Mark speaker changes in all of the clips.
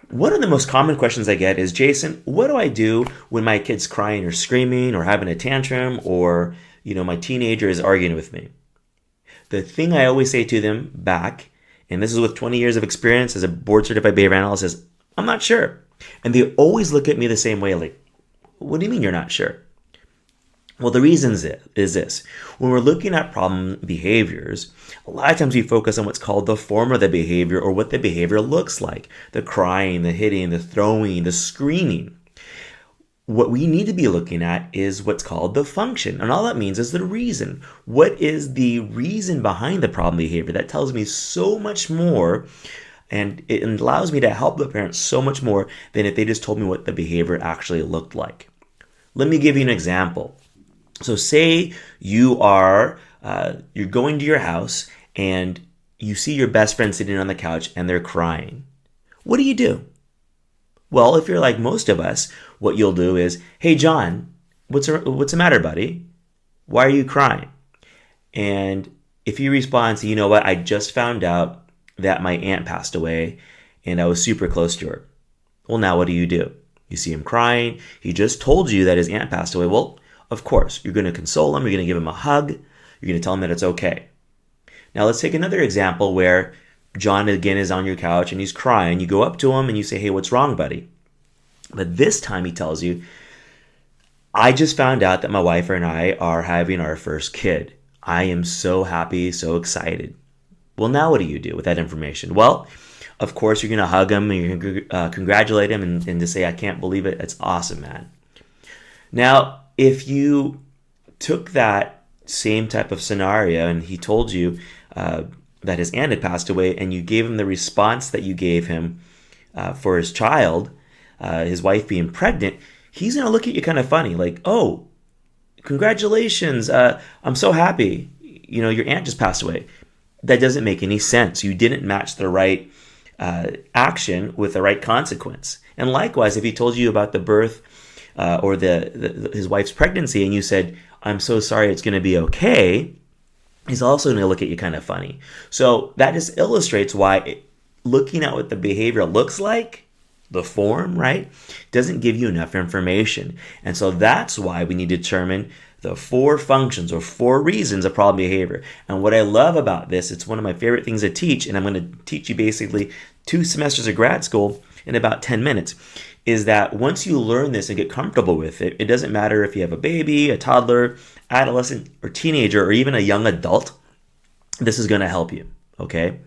Speaker 1: One of the most common questions I get is, Jason, what do I do when my kid's crying or screaming or having a tantrum or, my teenager is arguing with me? The thing I always say to them back, and this is with 20 years of experience as a board certified behavior analyst, is I'm not sure. And they always look at me the same way, like, what do you mean you're not sure? Well, the reason is this. When we're looking at problem behaviors, a lot of times we focus on what's called the form of the behavior or what the behavior looks like. The crying, the hitting, the throwing, the screaming. What we need to be looking at is what's called the function. And all that means is the reason. What is the reason behind the problem behavior? That tells me so much more, and it allows me to help the parents so much more than if they just told me what the behavior actually looked like. Let me give you an example. So say you're going to your house and you see your best friend sitting on the couch and they're crying. What do you do? Well, if you're like most of us, what you'll do is, hey, John, what's the matter, buddy? Why are you crying? And if he responds, you know what, I just found out that my aunt passed away and I was super close to her. Well, now what do? You see him crying. He just told you that his aunt passed away. Well, of course, you're going to console him. You're going to give him a hug. You're going to tell him that it's okay. Now, let's take another example where John, again, is on your couch and he's crying. You go up to him and you say, hey, what's wrong, buddy? But this time he tells you, I just found out that my wife and I are having our first kid. I am so happy, so excited. Well, now what do you do with that information? Well, of course, you're going to hug him and you're going to congratulate him and to say, I can't believe it. It's awesome, man. Now, if you took that same type of scenario and he told you that his aunt had passed away and you gave him the response that you gave him for his child, his wife being pregnant, he's going to look at you kind of funny, like, oh, congratulations, I'm so happy. Your aunt just passed away. That doesn't make any sense. You didn't match the right action with the right consequence. And likewise, if he told you about the birth or his wife's pregnancy and you said, I'm so sorry, it's going to be okay, he's also going to look at you kind of funny. So that just illustrates why looking at what the behavior looks like, the form, right, doesn't give you enough information. And so that's why we need to determine the 4 functions or 4 reasons of problem behavior. And what I love about this, it's one of my favorite things to teach, and I'm going to teach you basically 2 semesters of grad school in about 10 minutes, is that once you learn this and get comfortable with it, it doesn't matter if you have a baby, a toddler, adolescent, or teenager, or even a young adult, this is going to help you, okay?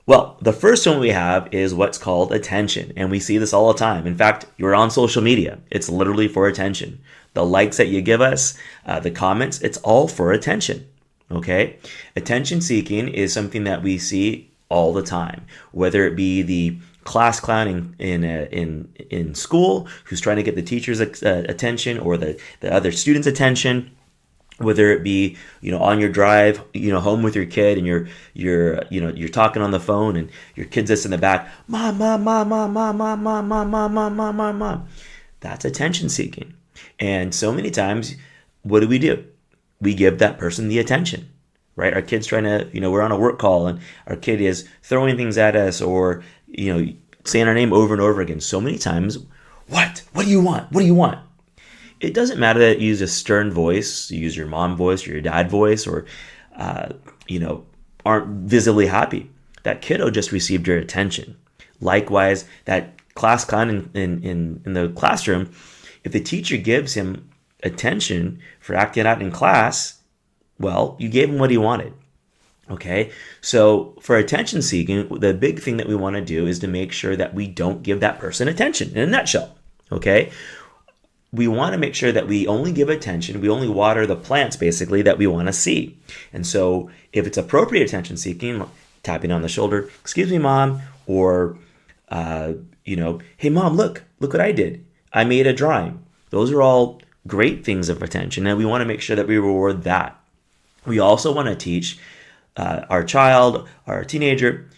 Speaker 1: Well, the first one we have is what's called attention, and we see this all the time. In fact, you're on social media. It's literally for attention. The likes that you give us, the comments, it's all for attention, okay? Attention seeking is something that we see all the time, whether it be the class clown in school who's trying to get the teacher's attention or the other students' attention, whether it be on your drive home with your kid and you're talking on the phone and your kid's just in the back, mom, mom, mom, mom, mom, mom, mom, mom, mom, mom, mom, mom, mom. That's attention seeking. And so many times, what do? We give that person the attention, right? Our kid's trying to, we're on a work call and our kid is throwing things at us or, saying our name over and over again. So many times, what? What do you want? What do you want? It doesn't matter that you use a stern voice, you use your mom voice or your dad voice or, aren't visibly happy. That kiddo just received your attention. Likewise, that class clown in the classroom, if the teacher gives him attention for acting out in class, well, you gave him what he wanted. Okay, so for attention seeking, the big thing that we want to do is to make sure that we don't give that person attention in a nutshell. Okay, we want to make sure that we only give attention, we only water the plants basically that we want to see. And so if it's appropriate attention seeking, tapping on the shoulder, excuse me, mom, or, hey, mom, look what I did. I made a drawing. Those are all great things of attention, and we want to make sure that we reward that. We also want to teach our child, our teenager,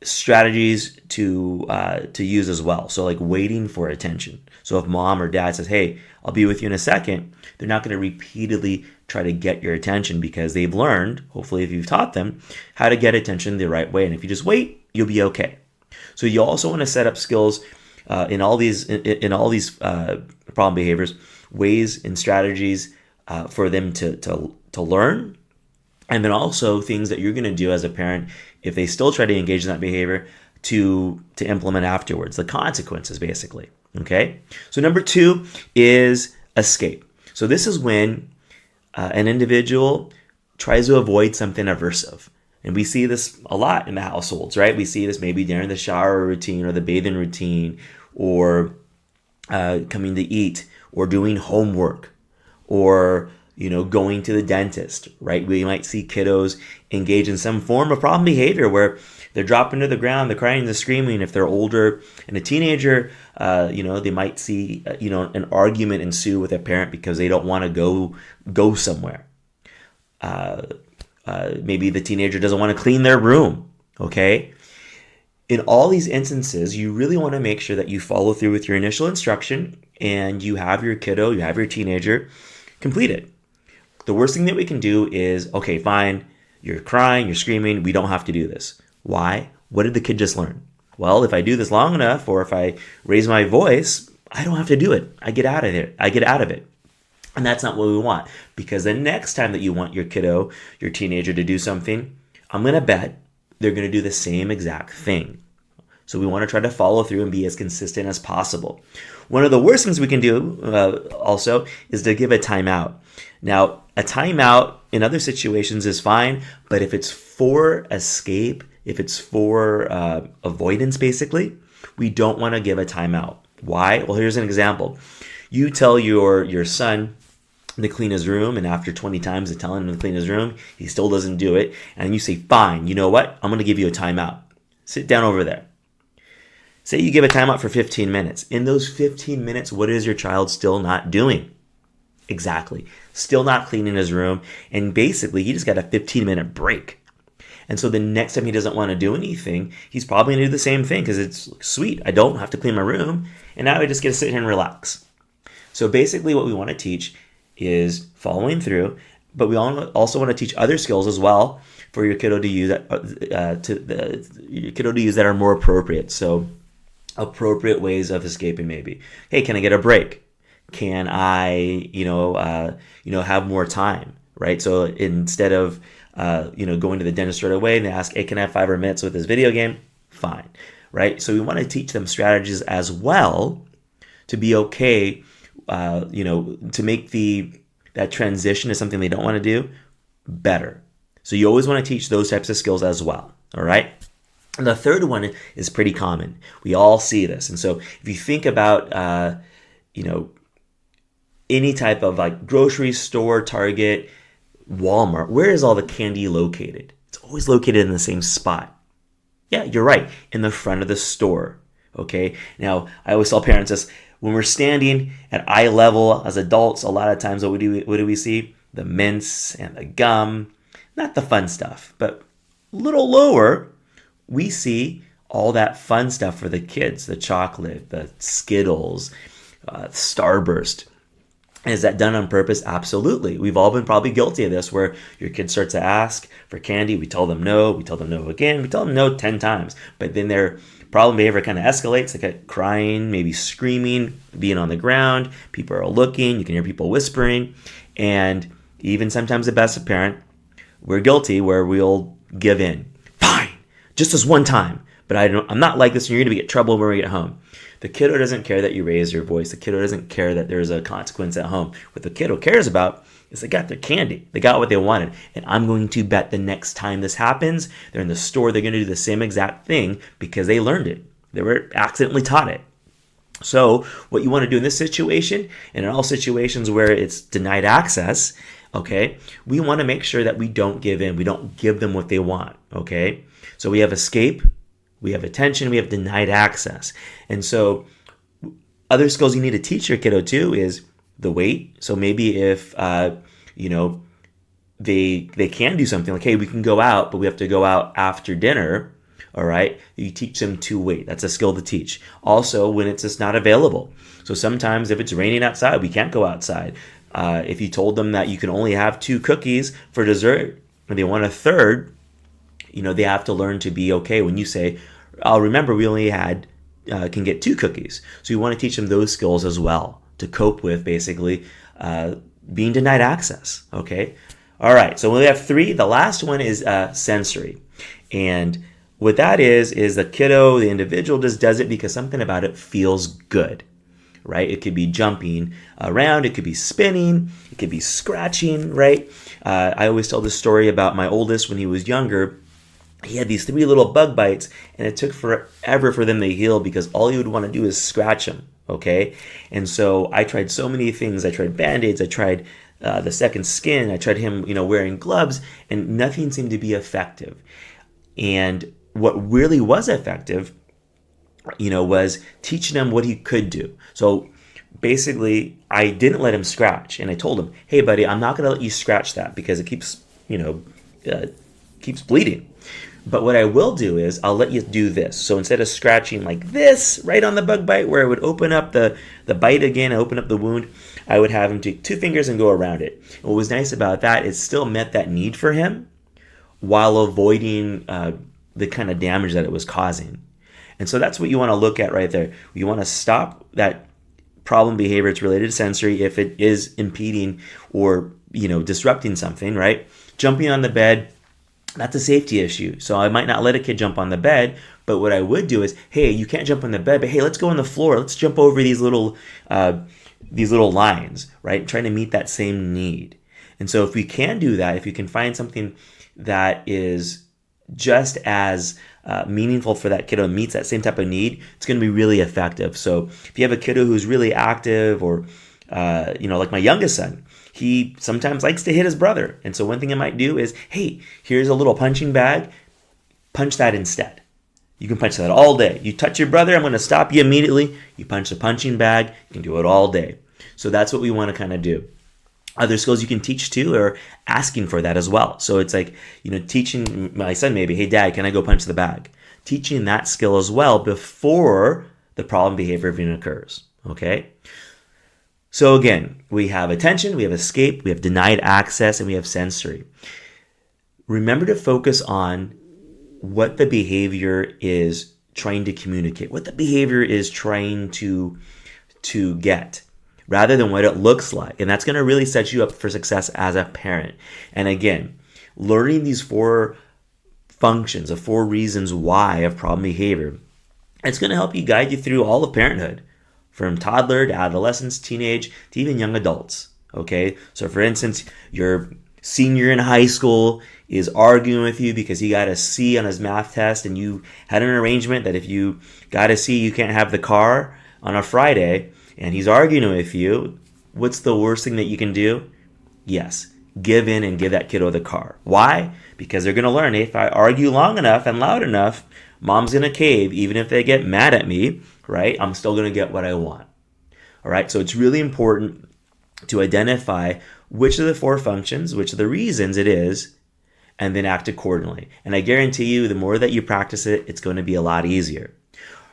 Speaker 1: strategies to use as well. So like waiting for attention. So if mom or dad says, hey, I'll be with you in a second, they're not going to repeatedly try to get your attention because they've learned, hopefully if you've taught them, how to get attention the right way. And if you just wait, you'll be okay. So you also want to set up skills in all these problem behaviors, ways and strategies for them to learn, and then also things that you're going to do as a parent if they still try to engage in that behavior to implement afterwards, the consequences basically. Okay, so number 2 is escape. So this is when an individual tries to avoid something aversive. And we see this a lot in the households, right? We see this maybe during the shower routine or the bathing routine, or coming to eat, or doing homework, or going to the dentist, right? We might see kiddos engage in some form of problem behavior where they're dropping to the ground, they're crying, they're screaming. If they're older and a teenager, they might see an argument ensue with a parent because they don't want to go somewhere. Maybe the teenager doesn't want to clean their room. Okay. In all these instances, you really want to make sure that you follow through with your initial instruction and you have your kiddo, you have your teenager complete it. The worst thing that we can do is, okay, fine, you're crying, you're screaming, we don't have to do this. Why? What did the kid just learn? Well, if I do this long enough, or if I raise my voice, I don't have to do it. I get out of it. And that's not what we want, because the next time that you want your kiddo, your teenager to do something, I'm going to bet they're going to do the same exact thing. So we want to try to follow through and be as consistent as possible. One of the worst things we can do also is to give a timeout. Now, a timeout in other situations is fine, but if it's for escape, if it's for avoidance, basically, we don't want to give a timeout. Why? Well, here's an example. You tell your son to clean his room, and after 20 times of telling him to clean his room, he still doesn't do it, and you say, fine, you know what? I'm going to give you a timeout. Sit down over there. Say you give a timeout for 15 minutes. In those 15 minutes, what is your child still not doing? Exactly. Still not cleaning his room, and basically he just got a 15-minute break. And so the next time he doesn't want to do anything, he's probably going to do the same thing because it's sweet. I don't have to clean my room, and now I just get to sit here and relax. So basically what we want to teach is following through, but we also want to teach other skills as well for your kiddo to use that are more appropriate. So appropriate ways of escaping, maybe. Hey, can I get a break? Can I, have more time, right? So instead of, going to the dentist right away and they ask, hey, can I have 5 more minutes with this video game? Fine, right? So we want to teach them strategies as well to be okay, to make that transition to something they don't want to do better. So you always want to teach those types of skills as well, all right? And the third one is pretty common. We all see this. And so if you think about, any type of like grocery store, Target, Walmart, where is all the candy located? It's always located in the same spot. Yeah, you're right, in the front of the store. Okay. Now, I always tell parents this: when we're standing at eye level as adults, a lot of times what do we see? The mints and the gum, not the fun stuff, but a little lower, we see all that fun stuff for the kids: the chocolate, the Skittles, Starburst. Is that done on purpose? Absolutely. We've all been probably guilty of this, where your kid starts to ask for candy. We tell them no. We tell them no again. We tell them no 10 times. But then their problem behavior kind of escalates. They get crying, maybe screaming, being on the ground. People are looking. You can hear people whispering. And even sometimes the best parent, we're guilty where we'll give in. Fine, just this one time. But I'm not like this, and you're going to get trouble when we get home. The kiddo doesn't care that you raise your voice. The kiddo doesn't care that there's a consequence at home. What the kiddo cares about is they got their candy. They got what they wanted. And I'm going to bet the next time this happens, they're in the store, they're going to do the same exact thing because they learned it. They were accidentally taught it. So what you want to do in this situation, and in all situations where it's denied access, okay, we want to make sure that we don't give in. We don't give them what they want, okay? So we have escape, we have attention, we have denied access. And so other skills you need to teach your kiddo too is the wait. So maybe if, they can do something like, hey, we can go out, but we have to go out after dinner. All right. You teach them to wait. That's a skill to teach. Also, when it's just not available. So sometimes if it's raining outside, we can't go outside. If you told them that you can only have 2 cookies for dessert and they want a third, they have to learn to be okay when you say, I'll remember we only can get 2 cookies. So you want to teach them those skills as well to cope with basically being denied access. Okay. All right. So we have 3. The last one is sensory. And what that is the kiddo, the individual just does it because something about it feels good, right? It could be jumping around. It could be spinning. It could be scratching, right? I always tell this story about my oldest when he was younger. He had these 3 little bug bites, and it took forever for them to heal because all he would want to do is scratch them, okay? And so I tried so many things. I tried Band-Aids. I tried the second skin. I tried him, wearing gloves, and nothing seemed to be effective. And what really was effective, was teaching him what he could do. So basically, I didn't let him scratch, and I told him, hey, buddy, I'm not going to let you scratch that because it keeps, keeps bleeding. But what I will do is I'll let you do this. So instead of scratching like this right on the bug bite where it would open up the bite again, open up the wound, I would have him take 2 fingers and go around it. And what was nice about that, it still met that need for him while avoiding the kind of damage that it was causing. And so that's what you want to look at right there. You want to stop that problem behavior. It's related to sensory if it is impeding or, disrupting something, right? Jumping on the bed, that's a safety issue. So I might not let a kid jump on the bed, but what I would do is, hey, you can't jump on the bed, but hey, let's go on the floor. Let's jump over these little lines, right? Trying to meet that same need. And so if we can do that, if you can find something that is just as meaningful for that kiddo and meets that same type of need, it's going to be really effective. So if you have a kiddo who's really active or, like my youngest son, he sometimes likes to hit his brother. And so one thing I might do is, hey, here's a little punching bag. Punch that instead. You can punch that all day. You touch your brother, I'm going to stop you immediately. You punch the punching bag. You can do it all day. So that's what we want to kind of do. Other skills you can teach too are asking for that as well. So it's like, teaching my son maybe, hey, Dad, can I go punch the bag? Teaching that skill as well before the problem behavior even occurs. Okay? So again, we have attention, we have escape, we have denied access, and we have sensory. Remember to focus on what the behavior is trying to communicate, what the behavior is trying to get, rather than what it looks like. And that's going to really set you up for success as a parent. And again, learning these 4 functions, the 4 reasons why of problem behavior, it's going to help you guide you through all of parenthood. From toddler to adolescence, teenage, to even young adults, okay? So for instance, your senior in high school is arguing with you because he got a C on his math test and you had an arrangement that if you got a C, you can't have the car on a Friday, and he's arguing with you. What's the worst thing that you can do? Yes, give in and give that kiddo the car. Why? Because they're going to learn, if I argue long enough and loud enough, mom's going to cave. Even if they get mad at me, right? I'm still going to get what I want. All right. So it's really important to identify which of the 4 functions, which of the reasons it is, and then act accordingly. And I guarantee you, the more that you practice it, it's going to be a lot easier.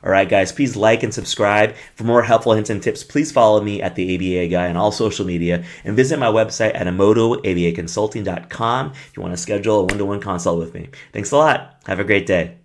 Speaker 1: All right, guys, please like and subscribe. For more helpful hints and tips, please follow me at the ABA Guy on all social media and visit my website at emotoabaconsulting.com if you want to schedule a one-to-one consult with me. Thanks a lot. Have a great day.